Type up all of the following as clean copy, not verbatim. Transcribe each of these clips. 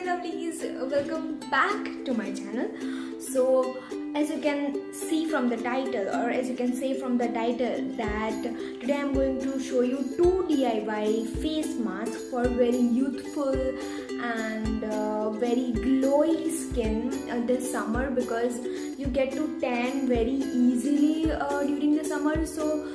lovelies, welcome back to my channel. So as you can see from the title, or as you can say from the title, that today I'm going to show you 2 DIY face masks for very youthful and very glowy skin this summer, because you get to tan very easily during the summer. So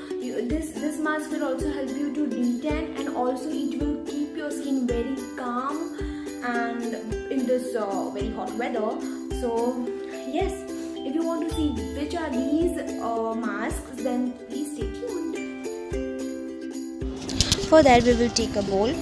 this mask will also help you to detan, and also it will keep your skin very calm and in this very hot weather. So yes, if you want to see which are these masks, then please stay tuned. For that, we will take a bowl.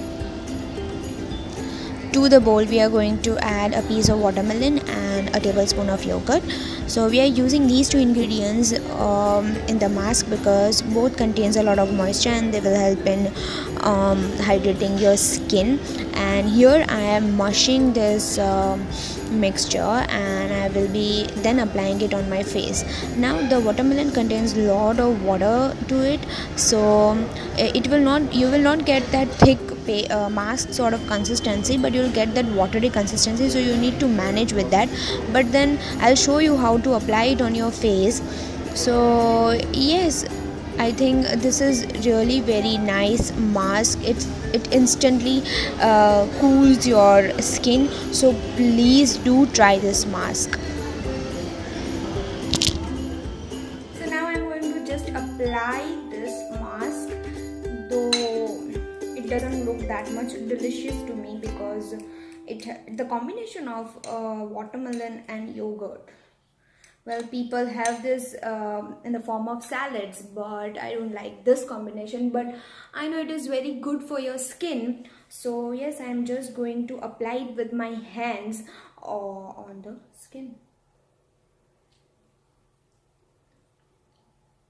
To the bowl, we are going to add a piece of watermelon and a tablespoon of yogurt. So we are using these two ingredients in the mask because both contains a lot of moisture and they will help in hydrating your skin. And here I am mushing this mixture and I will be then applying it on my face. Now the watermelon contains a lot of water to it, so you will not get that thick mask sort of consistency, but you'll get that watery consistency, so you need to manage with that. But then I'll show you how to apply it on your face. So yes, I think this is really very nice mask. It instantly cools your skin, so please do try this mask. So now I'm going to just apply this mask, though it doesn't look that much delicious to me because the combination of watermelon and yogurt. Well, people have this in the form of salads, but I don't like this combination. But I know it is very good for your skin. So yes, I'm just going to apply it with my hands on the skin.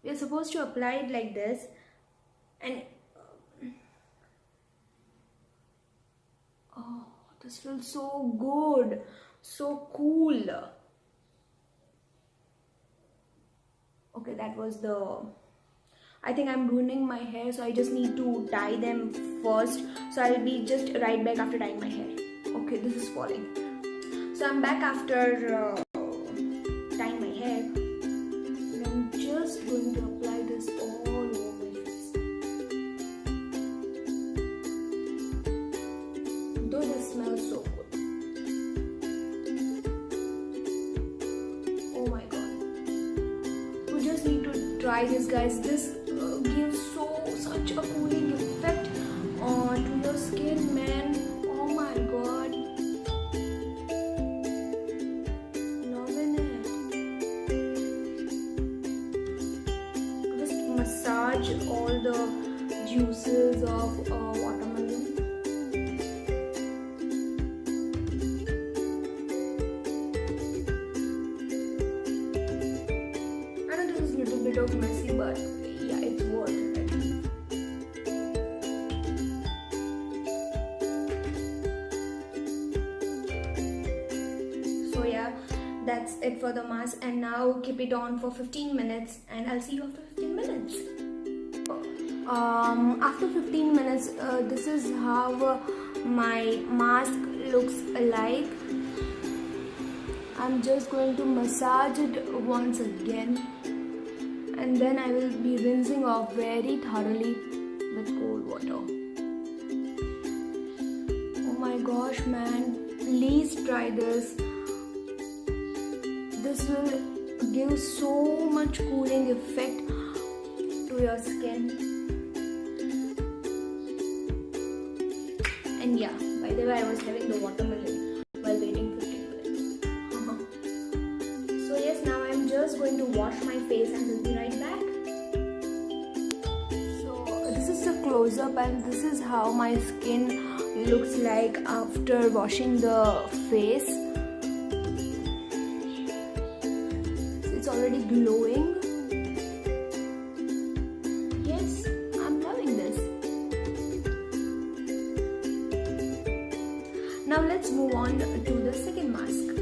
We're supposed to apply it like this, and oh, this feels so good, so cool. Okay, that was I think I'm ruining my hair, so I just need to dye them first. So I'll be just right back after dyeing my hair. Okay, this is falling. So I'm back after dyeing my hair, and I'm just going to apply this all over my face. Though this smells so good. Oh my god. You just need to try this, guys. This gives such a cooling effect to your skin, man. Oh my god, loving it. Just massage all the juices of watermelon. Little bit of messy, but yeah, it's worth it. So yeah, that's it for the mask, and now keep it on for 15 minutes and I'll see you after 15 minutes. After 15 minutes, this is how my mask looks like. I'm just going to massage it once again, and then I will be rinsing off very thoroughly with cold water. Oh my gosh, man, please try this. This will give so much cooling effect to your skin. And yeah, by the way, I was having the watermelon while waiting 15 minutes. So yes, now I'm just going to wash my face and will be right back. So this is a close-up, and this is how my skin looks like after washing the face. It's already glowing. Yes, I'm loving this. Now let's move on to the second mask.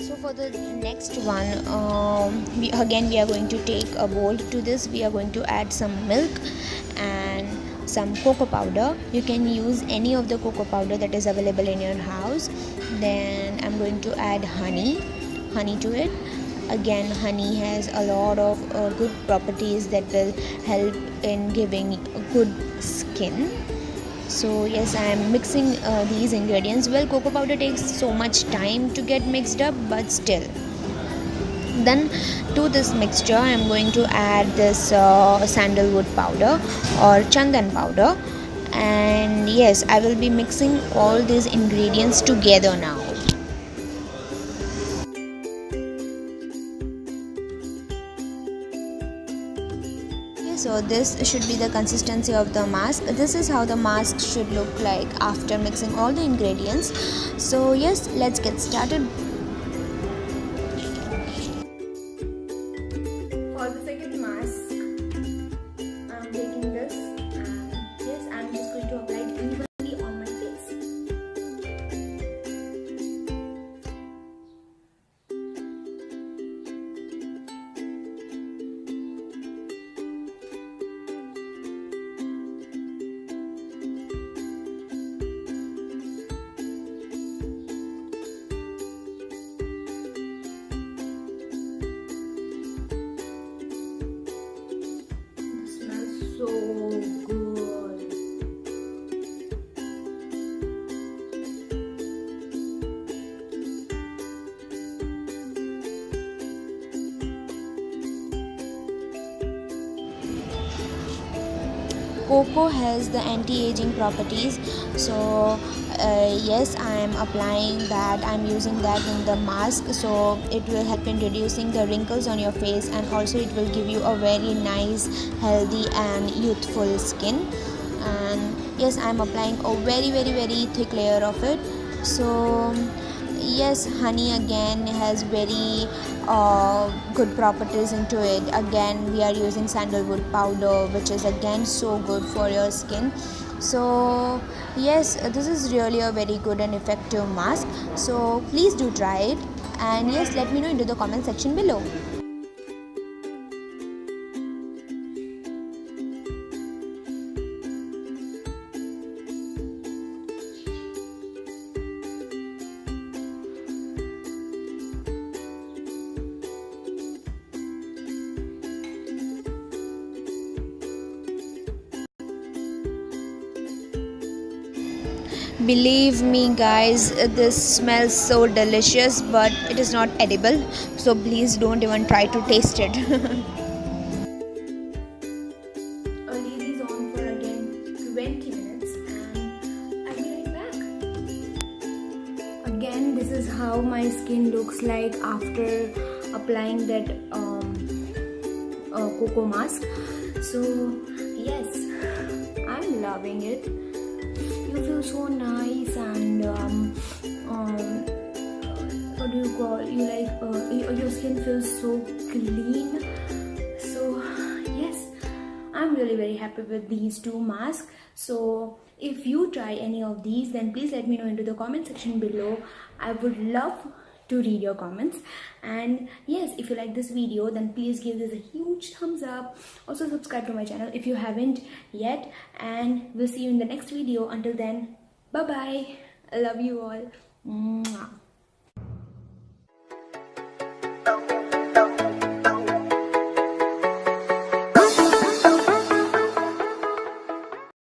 So for the next one, we are going to take a bowl. To this we are going to add some milk, and some cocoa powder. You can use any of the cocoa powder that is available in your house. Then I'm going to add honey to it. Again, honey has a lot of good properties that will help in giving good skin. So yes, I am mixing these ingredients. Well, cocoa powder takes so much time to get mixed up, but still. Then to this mixture I am going to add this sandalwood powder or chandan powder, and yes, I will be mixing all these ingredients together now. So this should be the consistency of the mask. This is how the mask should look like after mixing all the ingredients. So yes, let's get started. For the second mask, I'm taking this, and yes, I'm just going to apply it evenly on my face. So good. Cocoa has the anti-aging properties, so yes, I am applying that. I'm using that in the mask, so it will help in reducing the wrinkles on your face, and also it will give you a very nice, healthy and youthful skin. And yes, I'm applying a very thick layer of it. So yes, honey again has very good properties into it. Again, we are using sandalwood powder, which is again so good for your skin. So yes, this is really a very good and effective mask, so please do try it, and yes, let me know into the comment section below. Believe me guys, this smells so delicious, but it is not edible, so please don't even try to taste it. I'll leave these on for again 20 minutes and I'll be right back. Again, this is how my skin looks like after applying that cocoa mask. So yes, I'm loving it. You feel so nice, and what do you call, you like your skin feels so clean. So yes, I'm really very happy with these two masks. So if you try any of these, then please let me know into the comment section below. I would love to read your comments. And yes, if you like this video, then please give this a huge thumbs up. Also subscribe to my channel if you haven't yet, and we'll see you in the next video. Until then, bye bye. I love you all. Mwah.